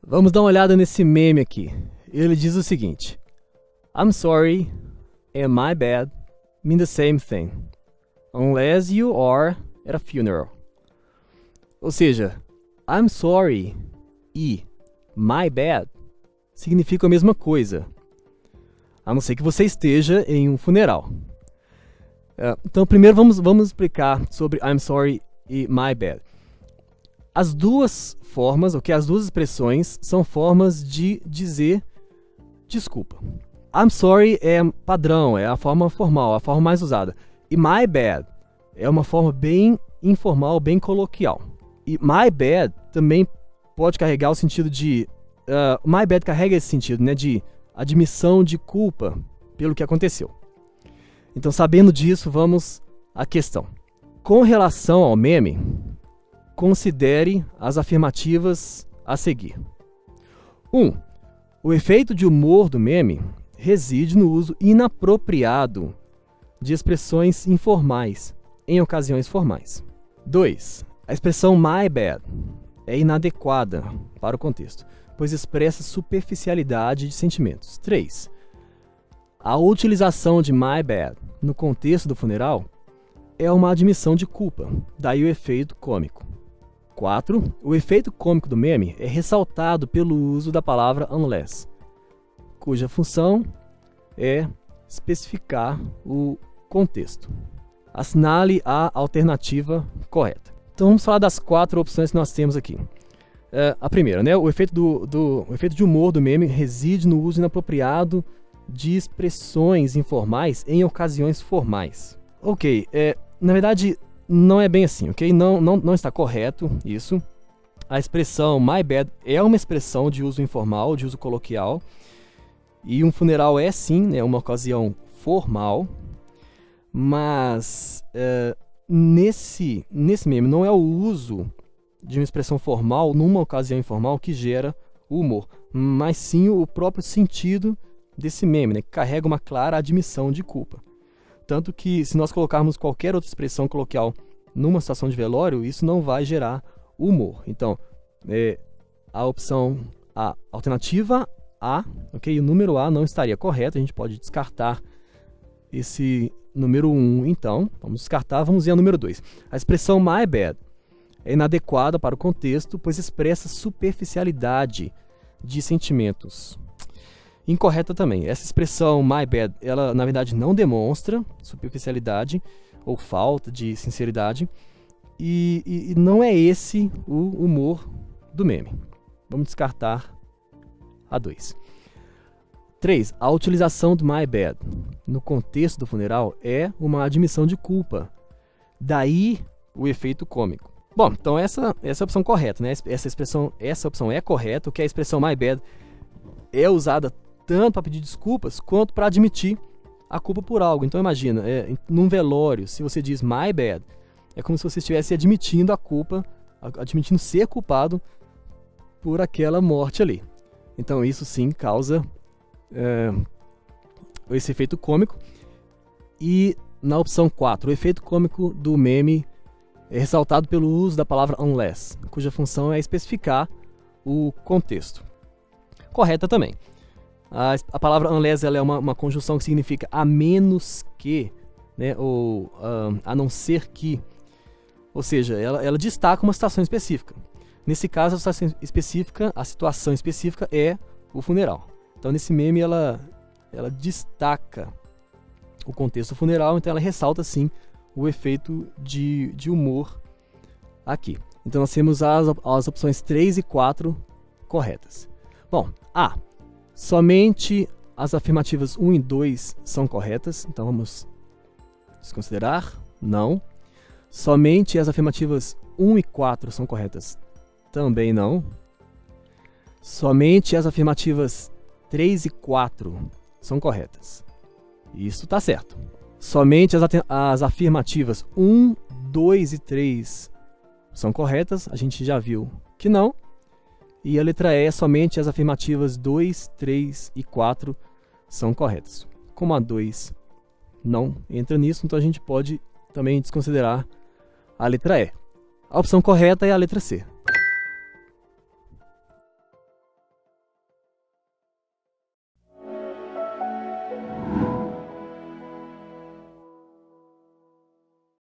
Vamos dar uma olhada nesse meme aqui. Ele diz o seguinte: I'm sorry and my bad mean the same thing, unless you are at a funeral. Ou seja, I'm sorry e my bad significam a mesma coisa, a não ser que você esteja em um funeral. Então, primeiro vamos explicar sobre I'm sorry e my bad. As duas formas, as duas expressões são formas de dizer desculpa. I'm sorry é padrão, é a forma formal, a forma mais usada. E my bad é uma forma bem informal, bem coloquial. E my bad também pode carregar o sentido de... my bad carrega esse sentido, né, de admissão de culpa pelo que aconteceu. Então, sabendo disso, vamos à questão. Com relação ao meme, considere as afirmativas a seguir. 1. O efeito de humor do meme reside no uso inapropriado de expressões informais em ocasiões formais. 2. A expressão my bad é inadequada para o contexto, pois expressa superficialidade de sentimentos. 3. A utilização de my bad no contexto do funeral é uma admissão de culpa, daí o efeito cômico. 4. O efeito cômico do meme é ressaltado pelo uso da palavra unless, cuja função é especificar o contexto. Assinale a alternativa correta. Então vamos falar das 4 opções que nós temos aqui. A primeira, né? O efeito de humor do meme reside no uso inapropriado de expressões informais em ocasiões formais. Ok, na verdade não é bem assim, ok? Não está correto isso. A expressão my bad é uma expressão de uso informal, de uso coloquial. E um funeral é sim, né, uma ocasião formal. Mas nesse meme não é o uso de uma expressão formal numa ocasião informal que gera o humor, mas sim o próprio sentido desse meme, né, que carrega uma clara admissão de culpa. Tanto que, se nós colocarmos qualquer outra expressão coloquial numa situação de velório, isso não vai gerar humor. Então, a opção A, alternativa A, ok? O número A não estaria correto, a gente pode descartar esse número 1, então. Vamos descartar, vamos ver a número 2. A expressão my bad é inadequada para o contexto, pois expressa superficialidade de sentimentos. Incorreta também. Essa expressão my bad, ela na verdade não demonstra superficialidade ou falta de sinceridade e não é esse o humor do meme. Vamos descartar a 2. 3. A utilização do my bad no contexto do funeral é uma admissão de culpa. Daí o efeito cômico. Bom, então essa é a opção correta, né? Essa opção é correta, que a expressão my bad é usada tanto para pedir desculpas quanto para admitir a culpa por algo. Então imagina, num velório, se você diz my bad, é como se você estivesse admitindo a culpa, admitindo ser culpado por aquela morte ali. Então isso sim causa esse efeito cômico. E na opção 4, o efeito cômico do meme é ressaltado pelo uso da palavra unless, cuja função é especificar o contexto. Correta também. A palavra unless ela é uma conjunção que significa a menos que, né, ou a não ser que. Ou seja, ela destaca uma situação específica. Nesse caso, a situação específica é o funeral. Então, nesse meme, ela destaca o contexto do funeral, então ela ressalta, sim, o efeito de humor aqui. Então, nós temos as opções 3 e 4 corretas. Bom, A. Somente as afirmativas 1 e 2 são corretas, então vamos desconsiderar. Não. Somente as afirmativas 1 e 4 são corretas, também não. Somente as afirmativas 3 e 4 são corretas. Isso está certo. Somente as afirmativas 1, 2 e 3 são corretas, a gente já viu que não. E a letra E, somente as afirmativas 2, 3 e 4 são corretas. Como a 2 não entra nisso, então a gente pode também desconsiderar a letra E. A opção correta é a letra C.